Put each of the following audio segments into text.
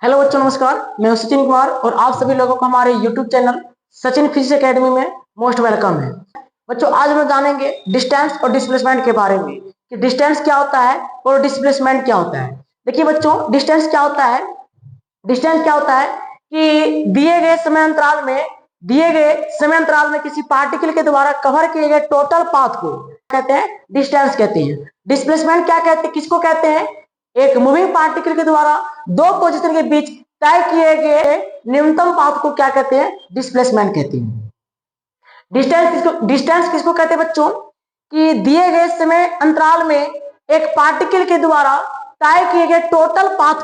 Hello बच्चों, नमस्कार। मैं हूं सचिन कुमार और आप सभी लोगों को हमारे YouTube channel Sachin physics academy में मोस्ट वेलकम है। बच्चों, आज हम जानेंगे डिस्टेंस और डिस्प्लेसमेंट के बारे में कि डिस्टेंस क्या होता है और डिस्प्लेसमेंट क्या होता है। देखिए बच्चों, डिस्टेंस क्या होता है। डिस्टेंस क्या होता है कि दिए गए समय अंतराल में किसी पार्टिकल के द्वारा कवर किए गए टोटल पाथ को कहते हैं डिस्टेंस कहते हैं। डिस्प्लेसमेंट क्या कहते हैं, किसको कहते हैं? एक मूविंग पार्टिकल के द्वारा दो पोजीशन के बीच तय किए गए न्यूनतम पाथ को क्या कहते हैं? डिस्प्लेसमेंट कहते हैं। डिस्टेंस किसको कहते हैं बच्चों? कि दिए गए समय अंतराल में एक पार्टिकल के द्वारा तय किए गए टोटल पाथ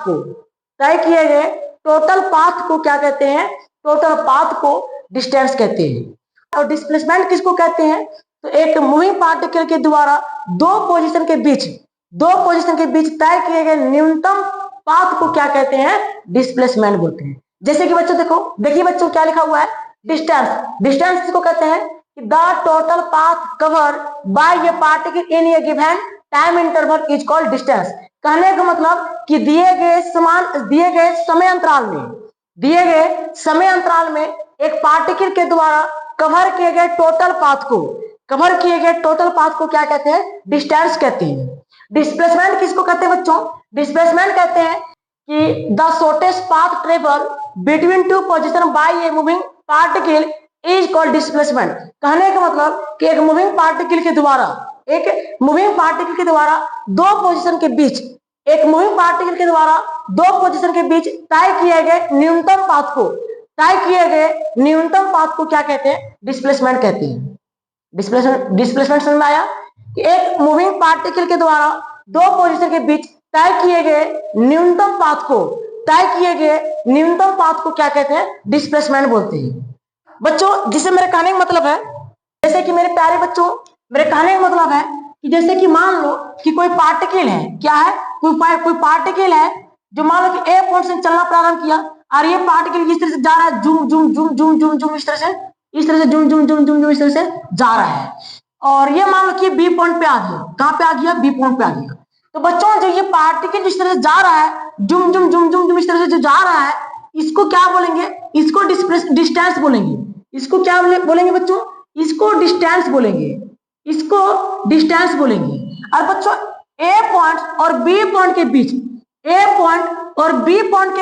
को क्या कहते हैं? टोटल पाथ को डिस्टेंस कहते हैं। और डिस्प्लेसमेंट किसको कहते हैं? तो एक मूविंग पार्टिकल के द्वारा दो पोजीशन के बीच तय किए गए न्यूनतम पाथ को क्या कहते हैं? डिस्प्लेसमेंट बोलते हैं। जैसे कि बच्चों देखिए बच्चों, क्या लिखा हुआ है? डिस्टेंस किसको कहते हैं? The total path cover by A particle in A given time interval is called distance. कहने का मतलब कि दिए गए समय अंतराल में एक पार्टिकल के द्वारा कवर किए गए टोटल पाथ को क्या कहते हैं? डिस्टेंस कहते हैं। डिस्प्लेसमेंट किसको कहते हैं बच्चों? डिस्प्लेसमेंट कहते हैं कि the shortest path travel between two position by a moving particle is called displacement. कहने का मतलब कि एक मूविंग पार्टिकल के द्वारा दो पोजीशन के बीच तय किए गए न्यूनतम पाथ को क्या कहते हैं? डिस्प्लेसमेंट कहते हैं। डिस्प्लेसमेंट समझ में आया? कि एक मूविंग पार्टिकल के द्वारा दो पोजीशन के बीच तय किए गए न्यूनतम पाथ को क्या कहते हैं? डिस्प्लेसमेंट बोलते हैं। बच्चों, जिसे मेरे कहने का मतलब है, जैसे कि मेरे प्यारे बच्चों, मेरे कहने का मतलब है कि जैसे कि मान लो कि कोई पार्टिकल है, क्या है? कोई पार्टिकल है जो मान लो कि ए पॉइंट से चलना प्रारंभ किया और ये पार्टिकल इस तरह से जा रहा है, zoom zoom zoom zoom zoom zoom इस तरह से जूम जूम जूम जूम इस तरह से जा रहा है। और ये मान लो कि बी पॉइंट पे आ गया। कहां पे आ गया? बी पॉइंट पे आ गया। तो बच्चों, जो ये पार्टिकल जिस तरह से जा रहा है, जुम जुम जुम जुम जुम इस तरह से जो जा रहा है, इसको क्या बोलेंगे? इसको डिस्टेंस बोलेंगे। इसको क्या बोलेंगे बच्चों? इसको डिस्टेंस बोलेंगे। और बच्चों, ए पॉइंट और बी पॉइंट के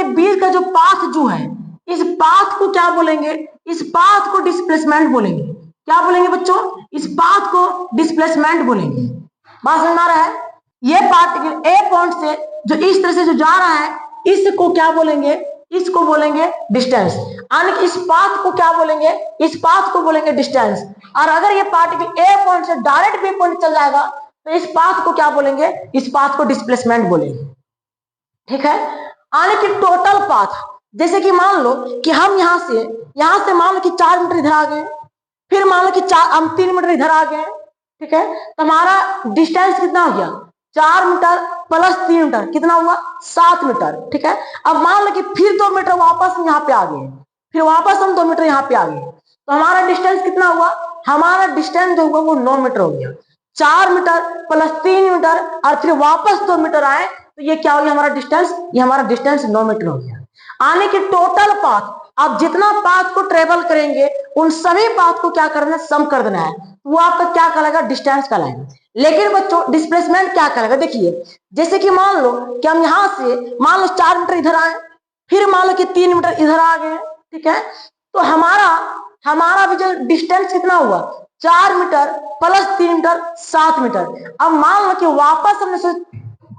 बीच का जो पाथ जो है, इस पाथ को क्या बोलेंगे? इस पाथ को डिस्प्लेसमेंट बोलेंगे। क्या बोलेंगे बच्चों? इस पाथ को डिस्प्लेसमेंट बोलेंगे। बात समझ आ रहा है? ये पार्टिकल ए पॉइंट से जो इस तरह से जो जा रहा है, इसको क्या बोलेंगे? इसको बोलेंगे डिस्टेंस। यानी कि इस पाथ को क्या बोलेंगे? इस पाथ को बोलेंगे डिस्टेंस। और अगर ये पार्टिकल ए पॉइंट से डायरेक्ट बी पॉइंट चल जाएगा तो इस पाथ को क्या बोलेंगे? इस पाथ को डिस्प्लेसमेंट बोलेंगे। ठीक है? यानी कि टोटल पाथ, जैसे कि मान लो कि हम यहां से मान लो कि 4 मीटर इधर आ गए, फिर मान लो कि हम 3 मीटर इधर आ गए। ठीक है? तो हमारा डिस्टेंस कितना हो गया? 4 मीटर प्लस 3 मीटर कितना हुआ? 7 मीटर। ठीक है? अब मान लो कि फिर 2 मीटर वापस हम यहाँ पे आ गए, फिर वापस हम 2 मीटर यहाँ पे आ गए, तो हमारा डिस्टेंस कितना हुआ? हमारा डिस्टेंस जो हुआ वो 9 मीटर हो गया। 4 मीटर प्लस 3 मीटर और फिर वापस 2 मीटर आए तो ये क्या हो गया? हमारा डिस्टेंस 9 मीटर हो गया। आने की टोटल पाथ, आप जितना पाथ को ट्रेवल करेंगे उन सभी पाथ को क्या करना है? सम कर देना है। वो आपका क्या कहलाएगा? डिस्टेंस कहलाएगा। लेकिन बच्चों, डिस्प्लेसमेंट क्या कहलाएगा? देखिए, जैसे कि मान लो कि हम यहां से मान लो 4 मीटर इधर आए, फिर मान लो कि 3 मीटर इधर आ गए। ठीक है? तो हमारा भी जो डिस्टेंस कितना हुआ? 4 मीटर प्लस 3 मीटर 7 मीटर। अब मान लो कि वापस हमने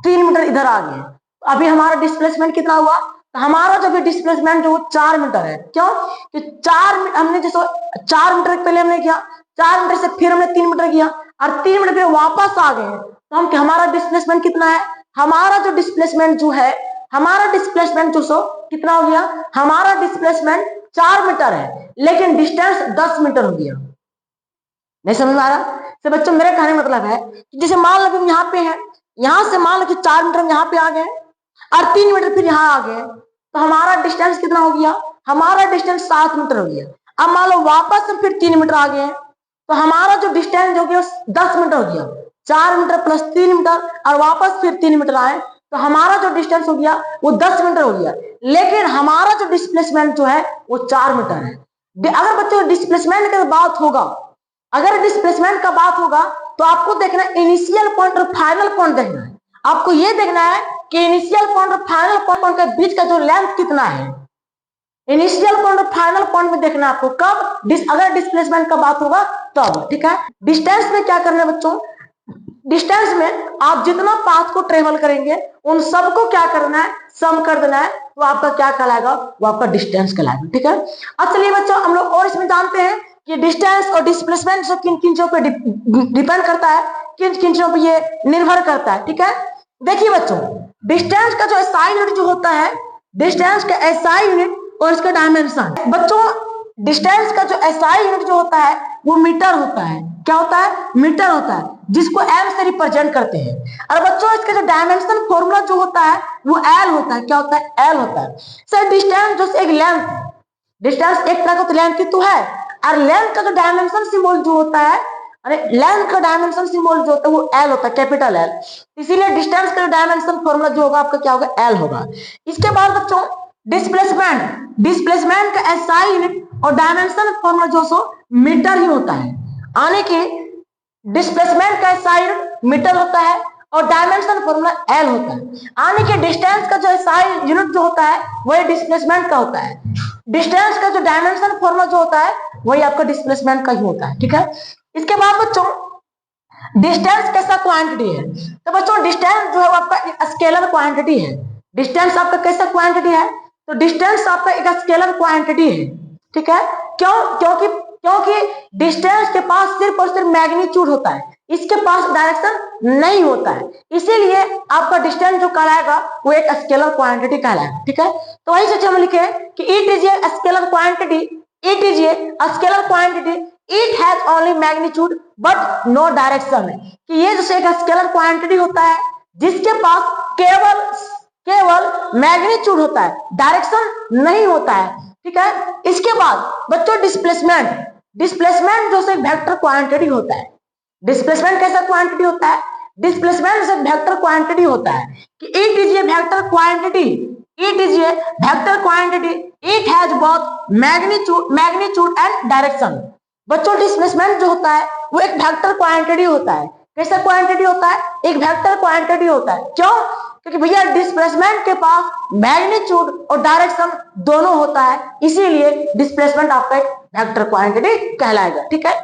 3 मीटर इधर आ गए, अभी हमारा डिस्प्लेसमेंट कितना हुआ? तो हमारा जो भी डिस्प्लेसमेंट जो 4 मीटर है। क्यों? कि 4 मीटर पहले हमने किया, 4 मीटर से फिर हमने 3 मीटर किया और 3 मीटर फिर वापस आ गए, तो हम हमारा डिस्प्लेसमेंट कितना है? हमारा डिस्प्लेसमेंट जो सो कितना हो गया? हमारा डिस्प्लेसमेंट 4 मीटर है, लेकिन डिस्टेंस 10 मीटर हो गया। नहीं समझ में आ रहा? तो बच्चों, मेरे कहने का मतलब है कि जैसे मान लो कि हम यहाँ पे हैं, यहां से मान लो कि 4 मीटर हम यहाँ पे आ गए और 3 मीटर फिर यहाँ आ गए, तो हमारा डिस्टेंस कितना हो गया? हमारा डिस्टेंस 7 मीटर हो गया। अब मान लो वापस हम फिर 3 मीटर आ गए, तो हमारा जो डिस्टेंस हो गया 10 मीटर हो गया। 4 मीटर प्लस 3 मीटर और वापस फिर 3 मीटर आए तो हमारा जो डिस्टेंस हो गया वो 10 मीटर हो गया, लेकिन हमारा जो डिस्प्लेसमेंट जो है वो 4 मीटर है। अगर बच्चों डिस्प्लेसमेंट की बात होगा, अगर डिस्प्लेसमेंट का बात होगा तो आपको देखना है इनिशियल पॉइंट और फाइनल पॉइंट देखना है। आपको ये देखना है कि इनिशियल पॉइंट और फाइनल पॉइंट के बीच का जो लेंथ कितना है। इनिशियल पॉइंट और फाइनल पॉइंट में देखना है आपको कब, अगर डिस्प्लेसमेंट का बात होगा तब, ठीक है। डिस्टेंस में क्या करना है बच्चों, डिस्टेंस में आप जितना पाथ को ट्रेवल करेंगे उन सबको क्या करना है, सम कर देना है, तो आपका क्या कहलाएगा, वो आपका डिस्टेंस कहलाएगा, ठीक है। अब चलिए बच्चों हम लोग और इसमें जानते हैं कि डिस्टेंस और डिस्प्लेसमेंट से किन किन चीजों पे डिपेंड करता है, किन किन चीजों पे ये निर्भर करता है, ठीक है। देखिए बच्चों, डिस्टेंस का जो एसआई यूनिट जो होता है, डिस्टेंस का एसआई यूनिट और इसका डायमेंशन, बच्चों डिस्टेंस का जो एसआई यूनिट जो होता है वो मीटर होता है। क्या होता है, मीटर होता है, जिसको एम से रिप्रेजेंट करते हैं। और बच्चों इसका जो डायमेंशन फॉर्मूला जो होता है वो एल होता है। क्या होता है, एल होता है। सर डिस्टेंस जो एक लेंथ, डिस्टेंस एक तरह का लेंथ की तो है, और लेंथ का जो डायमेंशन सिंबल जो होता है, अरे लेंथ का डायमेंशन सिंबल जो होता है वो एल होता है, कैपिटल एल। इसीलिए डिस्टेंस का जो डायमेंशन फॉर्मूला जो होगा आपका क्या होगा, एल होगा। इसके बाद बच्चों डिस्प्लेसमेंट, डिस्प्लेसमेंट का एसआई यूनिट और डायमेंशन फॉर्मूला जो सो मीटर ही होता है। आने के डिस्प्लेसमेंट का एसआई यूनिट मीटर होता है और डायमेंशन फॉर्मूला एल होता है। आने के डिस्टेंस का जो एसआई यूनिट जो होता है वही डिस्प्लेसमेंट का होता है। डिस्टेंस का जो डायमेंशन फॉर्मूला जो होता है वही आपका डिस्प्लेसमेंट का ही होता है, ठीक है। इसके बाद बच्चों डिस्टेंस कैसा क्वांटिटी है, तो बच्चों डिस्टेंस जो है वो आपका स्केलर क्वांटिटी है। डिस्टेंस आपका कैसा क्वांटिटी है, तो डिस्टेंस आपका एक स्केलर क्वांटिटी है, ठीक है। क्योंकि डिस्टेंस के पास सिर्फ और सिर्फ मैग्नीट्यूड होता है, इसके पास डायरेक्शन नहीं होता है, इसीलिए आपका डिस्टेंस जो कहलाएगा वो एक स्केलर क्वांटिटी कहलाएगा, ठीक है। तो वही से हम लिखे कि it is a scalar quantity, it is a scalar quantity, it has only magnitude but no direction, कि ये जो एक स्केलर क्वांटिटी होता है जिसके पास केवल मैग्नीट्यूड होता है, डायरेक्शन नहीं होता है, ठीक है। इसके बाद बच्चों डिस्प्लेसमेंट, डिस्प्लेसमेंट जो एक वेक्टर क्वांटिटी होता है। डिस्प्लेसमेंट कैसा क्वांटिटी होता है, डिस्प्लेसमेंट से वेक्टर क्वांटिटी होता है कि it is A vector quantity, it is A vector quantity, it has both magnitude and direction. बच्चों डिस्प्लेसमेंट जो होता है वो एक वेक्टर क्वांटिटी होता है। कैसा क्वांटिटी होता है, एक वेक्टर क्वांटिटी होता है। क्यों, क्योंकि भैया डिस्प्लेसमेंट के पास मैग्नीट्यूड और डायरेक्शन दोनों होता है, इसीलिए डिस्प्लेसमेंट आपका एक वेक्टर क्वांटिटी कहलाएगा, ठीक है।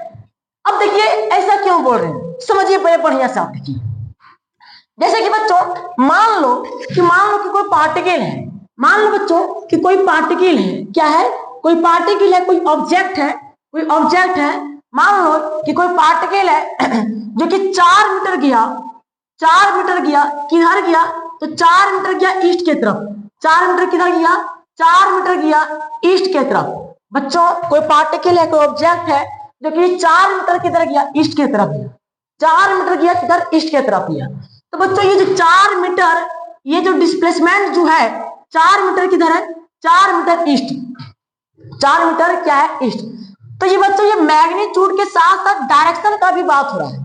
अब देखिए ऐसा क्यों बोल रहे हैं, समझिए पहले बढ़िया से आप देखिए। जैसे कि बच्चों मान लो कि कोई पार्टिकल है, मान लो बच्चों कि कोई पार्टिकल है, क्या है, कोई पार्टिकल है, कोई ऑब्जेक्ट है, कोई ऑब्जेक्ट है। मान लो कि कोई पार्टिकल है जो कि 4 मीटर गया, 4 मीटर गया, किधर गया, तो 4 मीटर गया ईस्ट की तरफ, 4 मीटर किधर गया, 4 मीटर गया ईस्ट की तरफ। बच्चों कोई पार्टिकल है, कोई ऑब्जेक्ट है जो कि 4 मीटर किधर गया, ईस्ट की तरफ गया, 4 मीटर गया किधर, ईस्ट की तरफ गया। तो बच्चों ये जो 4 मीटर, ये जो डिस्प्लेसमेंट जो है 4 मीटर किधर है, 4 मीटर ईस्ट, 4 मीटर क्या है, ईस्ट। तो ये बच्चों ये मैग्नीट्यूड के साथ साथ डायरेक्शन का भी बात हो रहा है।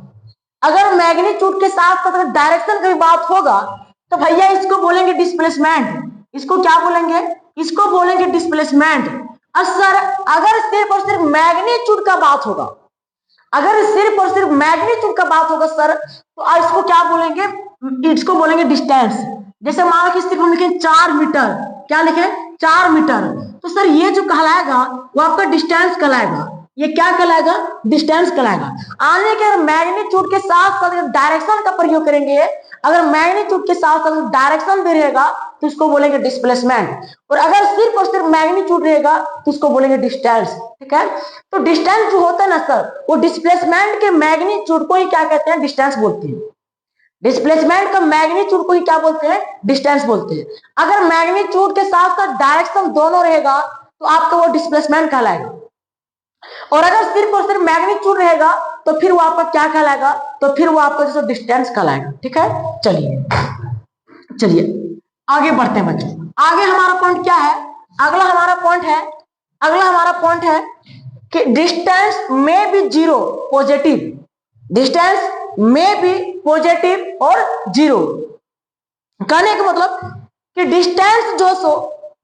अगर मैग्नीट्यूड के साथ साथ अगर डायरेक्शन की बात होगा तो भैया इसको बोलेंगे डिस्प्लेसमेंट। इसको क्या बोलेंगे, इसको बोलेंगे डिस्प्लेसमेंट। और सर अगर सिर्फ और सिर्फ मैग्नीट्यूड का बात होगा, अगर सिर्फ और सिर्फ मैग्नीट्यूड का बात होगा सर, तो इसको क्या बोलेंगे, इसको बोलेंगे डिस्टेंस। जैसे मान लो कि सिर्फ हम लिखें 4 मीटर, क्या लिखे, 4 मीटर, तो सर ये जो कहलाएगा वो आपका डिस्टेंस कहलाएगा। ये क्या कहलाएगा, डिस्टेंस कहलाएगा। आने के मैग्नीट्यूड के साथ साथ डायरेक्शन का प्रयोग करेंगे, अगर मैग्नीट्यूड के साथ साथ डायरेक्शन भी रहेगा तो उसको बोलेंगे डिस्प्लेसमेंट, और अगर सिर्फ और सिर्फ मैग्नीट्यूड रहेगा तो उसको बोलेंगे डिस्टेंस, ठीक है। तो डिस्टेंस जो होता है ना सर, वो डिस्प्लेसमेंट के मैग्नीट्यूड को ही क्या कहते हैं, डिस्टेंस बोलते हैं। डिस्प्लेसमेंट का मैग्नीट्यूड को ही क्या बोलते हैं, डिस्टेंस बोलते हैं। अगर मैग्नीट्यूड के साथ साथ डायरेक्शन दोनों रहेगा तो आपका वो डिस्प्लेसमेंट कहलाएगा, और अगर सिर्फ और सिर्फ मैग्नीट्यूड रहेगा तो फिर वो आपका क्या कहलाएगा, तो फिर वो आपका जैसे डिस्टेंस कहलाएगा, ठीक है। चलिए आगे बढ़ते हैं बच्चों। आगे हमारा पॉइंट क्या है, अगला हमारा पॉइंट है कि डिस्टेंस में बी जीरो पॉजिटिव, डिस्टेंस में बी पॉजिटिव और जीरो। कहने का मतलब कि डिस्टेंस जो सो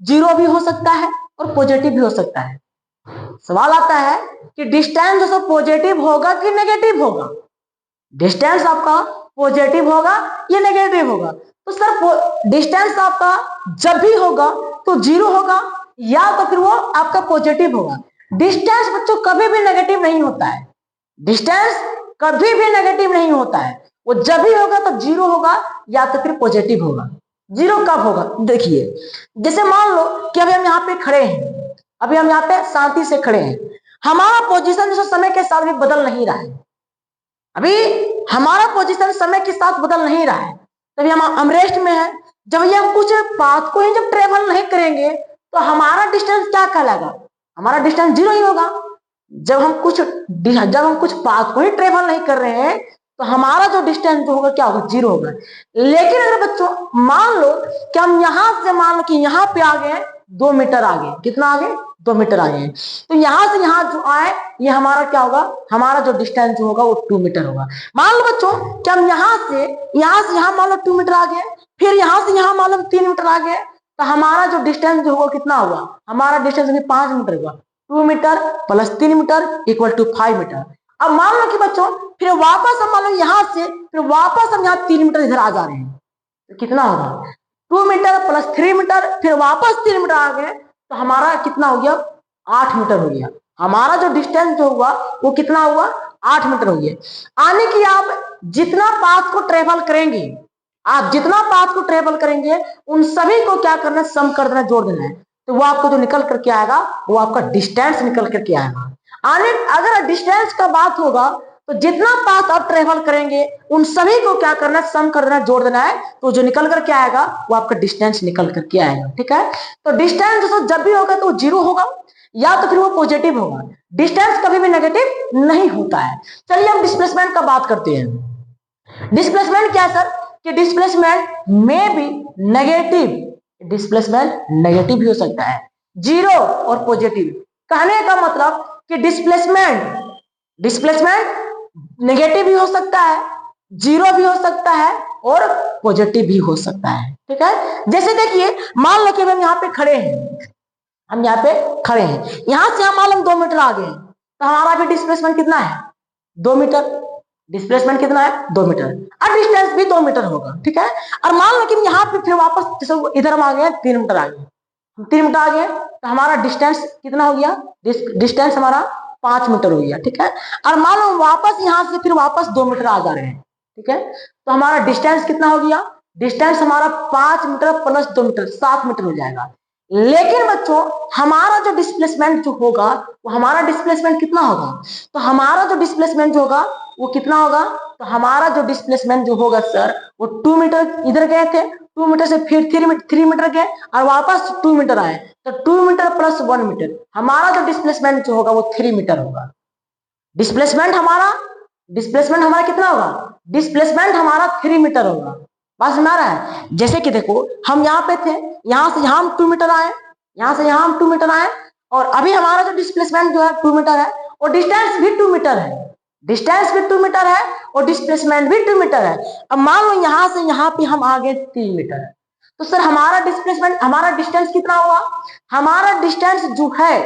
जीरो भी हो सकता है और पॉजिटिव भी हो सकता है। सवाल आता है कि डिस्टेंस जो सो पॉजिटिव होगा कि नेगेटिव होगा, डिस्टेंस आपका पॉजिटिव होगा या नेगेटिव होगा। तो सर डिस्टेंस आपका जब भी होगा तो जीरो होगा या तो फिर वो आपका पॉजिटिव होगा। डिस्टेंस बच्चों कभी भी नेगेटिव नहीं होता है, डिस्टेंस कभी भी नेगेटिव नहीं होता है, वो जब भी होगा तो जीरो होगा या तो फिर पॉजिटिव होगा। जीरो कब होगा, देखिए जैसे मान लो कि अभी हम यहाँ पे खड़े हैं, अभी हम यहाँ पे शांति से खड़े हैं, हमारा पोजीशन जो समय के साथ भी बदल नहीं रहा है, अभी हमारा पोजीशन समय के साथ बदल नहीं रहा है, तभी हम रेस्ट में है। जब ये हम कुछ पाथ को ही जब ट्रेवल नहीं करेंगे तो हमारा डिस्टेंस क्या कहलाएगा, हमारा डिस्टेंस जीरो ही होगा। जब हम कुछ पाथ को ही ट्रेवल नहीं कर रहे हैं तो हमारा जो डिस्टेंस होगा क्या होगा, जीरो होगा। लेकिन अगर बच्चों मान लो कि हम यहां से मान लो कि यहाँ पे आ गए 2 मीटर आगे, कितना आगे, 2 मीटर आगे, तो यहां से यहां जो आए ये हमारा क्या होगा, हमारा जो डिस्टेंस होगा वो 2 मीटर होगा। मान लो बच्चों कि हम यहां से यहां मान लो 2 मीटर आ गए, फिर यहां से यहां मान लो 3 मीटर आ गए, तो हमारा जो डिस्टेंस होगा कितना होगा, हमारा डिस्टेंस 5 मीटर होगा। 2 metre plus 3 metre equal to 5 metre. अब मान लो कि बच्चों फिर वापस हम मान लो यहां से फिर वापस हम यहाँ 3 मीटर इधर आ जा रहे हैं, तो कितना होगा, 2 मीटर प्लस 3 मीटर फिर वापस 3 मीटर आ गए, तो हमारा कितना हो गया, 8 मीटर हो गया। हमारा जो डिस्टेंस जो हुआ वो कितना हुआ, 8 मीटर हो गया। आने की आप जितना पाथ को ट्रेवल करेंगे, आप जितना पाथ को ट्रेवल करेंगे उन सभी को क्या करना है, सम कर देना, जोड़ देना है, तो वो आपको जो निकल करके आएगा वो आपका डिस्टेंस निकल करके आएगा। आने अगर डिस्टेंस का बात होगा तो जितना पाथ आप ट्रेवल करेंगे उन सभी को क्या करना है, सम कर देना, जोड़ देना है, तो जो निकल करके आएगा वो आपका डिस्टेंस निकल करके आएगा। ठीक है, तो डिस्टेंस जब भी होगा तो जीरो होगा या तो फिर वो पॉजिटिव होगा, डिस्टेंस कभी भी नेगेटिव नहीं होता है। चलिए हम डिस्प्लेसमेंट का बात करते हैं। डिस्प्लेसमेंट क्या है सर, कि डिस्प्लेसमेंट में भी नेगेटिव, डिस्प्लेसमेंट नेगेटिव भी हो सकता है, जीरो और पॉजिटिव। कहने का मतलब कि डिस्प्लेसमेंट नेगेटिव भी हो सकता है, जीरो भी हो सकता है और पॉजिटिव भी हो सकता है। ठीक है, जैसे देखिए मान लो कि हम यहाँ पे खड़े हैं, हम यहाँ पे खड़े हैं, यहां से हम मान लो 2 मीटर आगे हैं, तो हमारा भी डिस्प्लेसमेंट कितना है, 2 मीटर। डिस्प्लेसमेंट कितना है, 2 मीटर, और डिस्टेंस भी 2 मीटर होगा। ठीक है, और मान लो कि यहाँ पे फिर वापस जैसे इधर हम आ गए 3 मीटर आ गए, 3 मीटर आ गए, तो हमारा डिस्टेंस कितना हो गया, डिस्टेंस हमारा 5 मीटर हो गया। ठीक है, और मान लो वापस यहाँ से फिर वापस 2 मीटर आ जा रहे हैं, ठीक है, तो हमारा डिस्टेंस कितना हो गया, डिस्टेंस हमारा 5 मीटर प्लस 2 मीटर 7 मीटर हो जाएगा। लेकिन बच्चों हमारा जो डिस्प्लेसमेंट जो होगा वो हमारा डिस्प्लेसमेंट कितना होगा, तो हमारा जो डिस्प्लेसमेंट जो होगा वो कितना होगा, तो हमारा जो डिस्प्लेसमेंट जो होगा सर वो 2 मीटर इधर गए थे, 2 मीटर से फिर 3 मीटर गए और वापस 2 मीटर आए, तो 2 मीटर प्लस 1 मीटर, हमारा जो डिस्प्लेसमेंट जो होगा वो 3 मीटर होगा। डिस्प्लेसमेंट हमारा कितना होगा, डिस्प्लेसमेंट हमारा 3 मीटर होगा। बात समझ आ रहा है, जैसे कि देखो हम यहाँ पे थे, यहाँ से यहाँ हम 2 मीटर आए, यहाँ से यहाँ हम 2 मीटर आए, और अभी हमारा जो डिस्प्लेसमेंट जो है 2 मीटर है और डिस्टेंस भी 2 मीटर है, डिस्टेंस भी 2 मीटर है और डिस्प्लेसमेंट भी 2 मीटर है। अब मान लो यहाँ से यहाँ पे हम आ गए 3 मीटर है, तो सर हमारा डिस्प्लेसमेंट, हमारा डिस्टेंस कितना हुआ, हमारा डिस्टेंस जो है,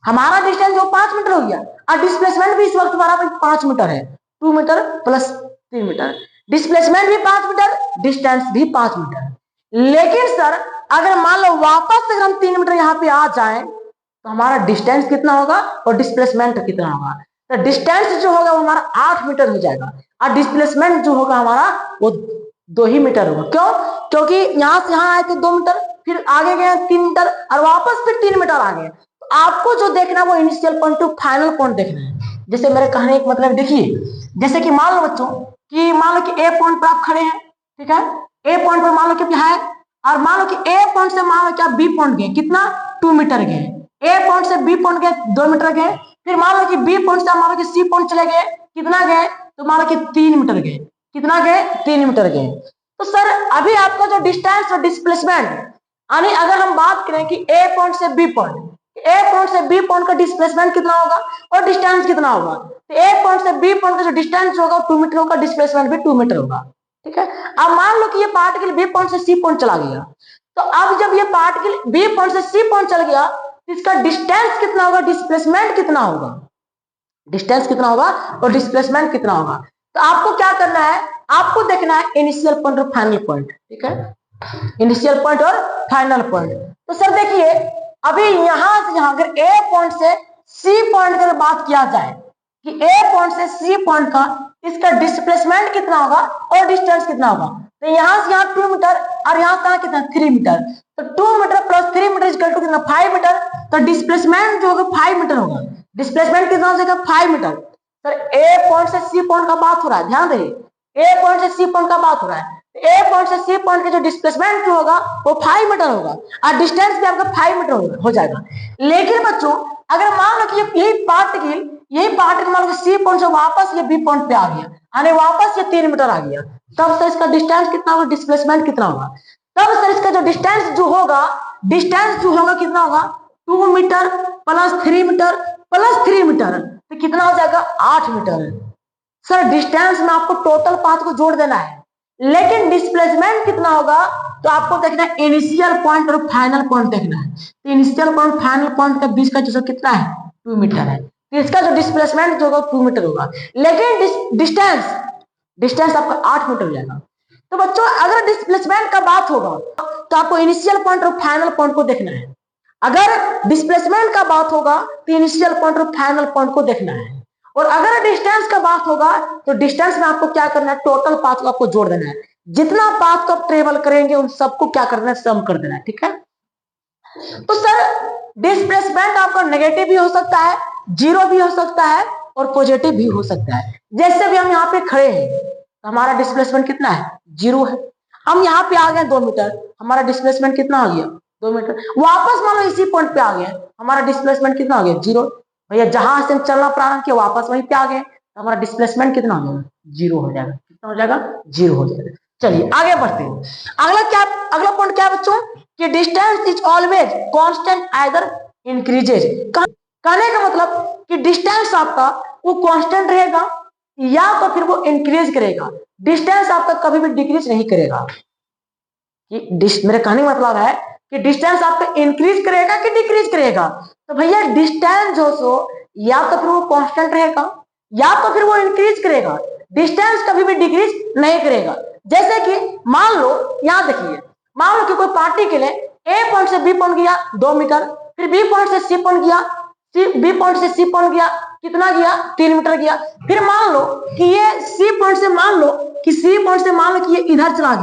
हमारा डिस्टेंस जो 5 मीटर हो गया और डिस्प्लेसमेंट भी इस वक्त हमारा 5 मीटर है, 2 मीटर प्लस 3 मीटर, डिस्प्लेसमेंट भी 5 मीटर, डिस्टेंस भी 5 मीटर। लेकिन सर अगर मान लो वापस से हम 3 मीटर यहाँ पे आ जाएं तो हमारा डिस्टेंस कितना होगा और डिस्प्लेसमेंट कितना होगा, तो डिस्टेंस जो होगा वो हमारा 8 मीटर हो जाएगा और डिस्प्लेसमेंट जो होगा हमारा वो 2 ही मीटर होगा। क्यों, क्योंकि यहाँ से यहाँ आए थे 2 मीटर, फिर आगे गए 3 मीटर और वापस फिर 3 मीटर आ गए। आपको जो देखना वो initial point two final point देखना है। जैसे मेरे कहने का मतलब देखिए, जैसे कि मान लो बच्चों कि मान लो कि ए पॉइंट पर आप खड़े हैं, ठीक है, ए पॉइंट पर मान लो कि यहाँ है, और मान लो कि ए पॉइंट से मान लो कि आप बी पॉइंट गए, कितना, 2 मीटर गए, ए पॉइंट से बी पॉइंट गए 2 मीटर गए, फिर मान लो कि बी पॉइंट से मान लो कि सी पॉइंट चले गए, कितना गए, तो मान लो कि 3 मीटर गए, कितना गए, 3 मीटर गए। तो सर अभी आपका जो डिस्टेंस और डिस्प्लेसमेंट, यानी अगर हम बात करें कि ए पॉइंट से बी पॉइंट, ए पॉइंट से बी पॉइंट का डिस्प्लेसमेंट कितना होगा और डिस्टेंस कितना होगा, तो ए पॉइंट से बी पॉइंट का जो डिस्टेंस होगा 2 मीटर होगा, डिस्प्लेसमेंट भी 2 मीटर होगा। ठीक है। अब मान लो कि ये पार्टिकल बी पॉइंट से सी पॉइंट चला गया, तो अब जब ये पार्टिकल बी पॉइंट से सी पॉइंट चल गया तो इसका डिस्टेंस कितना होगा, डिस्प्लेसमेंट कितना होगा, डिस्टेंस कितना होगा और डिस्प्लेसमेंट कितना होगा। तो आपको क्या करना है, आपको देखना है इनिशियल पॉइंट और फाइनल पॉइंट। ठीक है, इनिशियल पॉइंट और फाइनल पॉइंट। तो सर देखिए, अभी यहां से यहां अगर ए पॉइंट से सी पॉइंट की बात किया जाए कि ए पॉइंट से सी पॉइंट का इसका डिस्प्लेसमेंट कितना होगा और डिस्टेंस कितना होगा, तो यहां से यहां 2 मीटर और यहां से कितना 3 मीटर, तो 2 metre plus 3 metre equal to कितना 5 मीटर, तो डिस्प्लेसमेंट जो होगा 5 मीटर होगा। डिस्प्लेसमेंट कितना हो जाएगा 5 मीटर। सर ए पॉइंट से सी पॉइंट का बात हो रहा है, ध्यान रहिए, ए पॉइंट से सी पॉइंट का बात हो रहा है। ए पॉइंट से सी पॉइंट का जो डिस्प्लेसमेंट जो होगा वो 5 मीटर होगा और डिस्टेंस भी आपका 5 मीटर हो जाएगा। लेकिन बच्चों अगर मान लो कि यही पार्टिकल मान लो सी पॉइंट से वापस ये बी पॉइंट पे आ गया, यानी वापस ये 3 मीटर आ गया, तब सर इसका डिस्टेंस कितना होगा, डिस्प्लेसमेंट कितना होगा, तब सर इसका जो डिस्टेंस जो होगा कितना होगा 2 metre plus 3 metre plus 3 metre, तो कितना हो जाएगा 8 मीटर। सर डिस्टेंस में आपको टोटल पाथ को जोड़ देना है, लेकिन डिस्प्लेसमेंट कितना होगा तो आपको देखना है इनिशियल पॉइंट और फाइनल पॉइंट देखना है। तो इनिशियल पॉइंट फाइनल पॉइंट के बीच का जो कितना है 2 मीटर है, तो इसका जो डिस्प्लेसमेंट जो होगा 2 मीटर होगा, लेकिन डिस्टेंस आपका 8 मीटर हो जाएगा। तो बच्चों अगर डिस्प्लेसमेंट का बात होगा तो आपको इनिशियल पॉइंट और फाइनल पॉइंट को देखना है, अगर डिस्प्लेसमेंट का बात होगा तो इनिशियल पॉइंट और फाइनल पॉइंट को देखना है, और अगर डिस्टेंस का बात होगा तो डिस्टेंस में आपको क्या करना है, टोटल पाथ को आपको जोड़ देना है, जितना पाथ को आप ट्रेवल करेंगे उन सबको क्या करना है, सम कर देना है। ठीक है, तो सर डिस्प्लेसमेंट आपका नेगेटिव भी हो सकता है, जीरो भी हो सकता है और पॉजिटिव भी हो सकता है। जैसे भी हम यहाँ पे खड़े हैं तो हमारा डिस्प्लेसमेंट कितना है, जीरो है। हम यहाँ पे आ गए 2 मीटर, हमारा डिस्प्लेसमेंट कितना आ गया 2 मीटर। वापस मान लो इसी पॉइंट पे आ गए, हमारा डिस्प्लेसमेंट कितना हो गया, जीरो। भैया जहां से हम चलना प्रारंभ किया वापस वहीं पे आ गए, तो हमारा डिस्प्लेसमेंट कितना हो जाएगा, जीरो हो जाएगा। कितना हो जाएगा, जीरो हो जाएगा। चलिए आगे बढ़ते हैं। अगला पॉइंट क्या है बच्चों, कि distance is always constant either increases. कहने का मतलब कि डिस्टेंस आपका वो कांस्टेंट रहेगा या तो फिर वो इंक्रीज करेगा, डिस्टेंस आपका कभी भी डिक्रीज नहीं करेगा। मेरे कहने का मतलब है कि डिस्टेंस आपका इंक्रीज करेगा कि डिक्रीज करेगा, तो भैया डिस्टेंस जो सो या तो फिर वो कांस्टेंट रहेगा या तो फिर वो इंक्रीज करेगा, डिस्टेंस कभी भी डिक्रीज नहीं करेगा। जैसे कि मान लो यहां देखिए, मान लो कि कोई पार्टिकल है ए पॉइंट से बी पॉइंट गया 2 मीटर, फिर बी पॉइंट से सी पॉइंट गया, बी पॉइंट से सी पॉइंट गया, कितना गया 3 मीटर गया। फिर मान लो कि ये सी पॉइंट से मान लो कि ये इधर चला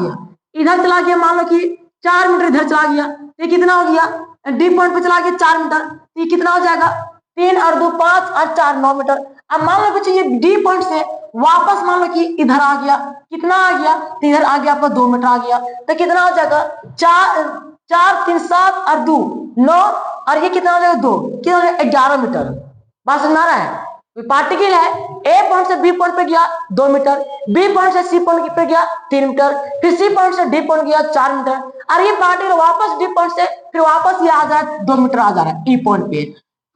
गया, मान लो कि 4 मीटर इधर चला गया, ये कितना हो गया, डी पॉइंट पे चला गया 4 मीटर, तो ये कितना हो जाएगा 3 और 2 5 और 4 9 मीटर। अब मान लो बच्चे ये डी पॉइंट से वापस मान लो कि इधर आ गया, कितना आ गया, तो इधर आ गया आपका 2 मीटर आ गया, तो कितना हो जाएगा 4 3 7 और 2 9 और ये कितना हो जाएगा 2, कितना हो जाएगा 11 मीटर। बात समझ आ रहा है, पार्टिकल है ए पॉइंट से बी पॉइंट पे गया 2 मीटर, बी पॉइंट से सी पॉइंट पे गया 3 मीटर, फिर सी पॉइंट से डी पॉइंट गया 4 मीटर, और ये पार्टिकल वापस डी पॉइंट से फिर वापस ये आ जा 2 मीटर आ जा रहा है ई पॉइंट पे।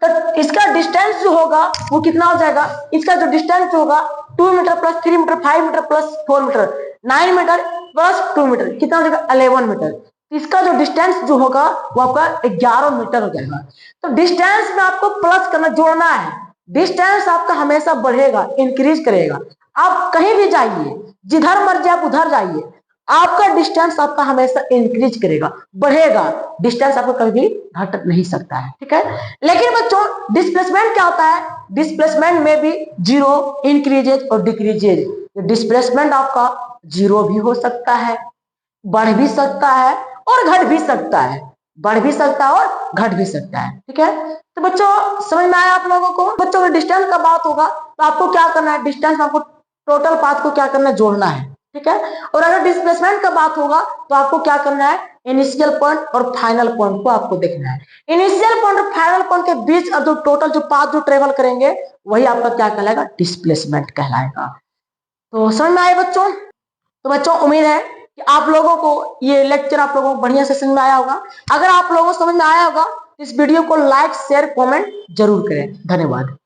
तो इसका डिस्टेंस जो होगा वो कितना हो जाएगा, इसका जो डिस्टेंस होगा 2 metre plus 3 metre 5 metre plus 4 metre 9 metre plus 2 metre, कितना हो जाएगा 11 मीटर। इसका जो डिस्टेंस जो होगा वो आपका 11 मीटर हो जाएगा। तो डिस्टेंस में आपको प्लस करना, जोड़ना है, डिस्टेंस आपका हमेशा बढ़ेगा, इंक्रीज करेगा। आप कहीं भी जाइए, जिधर मर्जी आप उधर जाइए, आपका डिस्टेंस आपका हमेशा इंक्रीज करेगा, बढ़ेगा, डिस्टेंस आपको कभी भी घट नहीं सकता है। ठीक है, लेकिन बच्चों डिस्प्लेसमेंट क्या होता है, डिस्प्लेसमेंट में भी जीरो, इंक्रीजेज और डिक्रीजेज। डिस्प्लेसमेंट आपका जीरो भी हो सकता है, बढ़ भी सकता है और घट भी सकता है, बढ़ भी सकता है और घट भी सकता है। ठीक है, तो बच्चों समझ में आया आप लोगों को। बच्चों अगर डिस्टेंस का बात होगा तो आपको क्या करना है, डिस्टेंस आपको टोटल पाथ को क्या करना है, जोड़ना है। ठीक है, और अगर डिस्प्लेसमेंट का बात होगा तो आपको क्या करना है, इनिशियल पॉइंट और फाइनल पॉइंट को आपको देखना है। इनिशियल पॉइंट और फाइनल पॉइंट के बीच जो टोटल जो पाथ जो ट्रेवल करेंगे वही आपका क्या कहलाएगा, डिस्प्लेसमेंट कहलाएगा। तो समझ में आए बच्चों। तो बच्चों उम्मीद है कि आप लोगों को ये लेक्चर आप लोगों को बढ़िया से समझ में आया होगा। अगर आप लोगों को समझ में आया होगा तो इस वीडियो को लाइक शेयर कमेंट जरूर करें। धन्यवाद।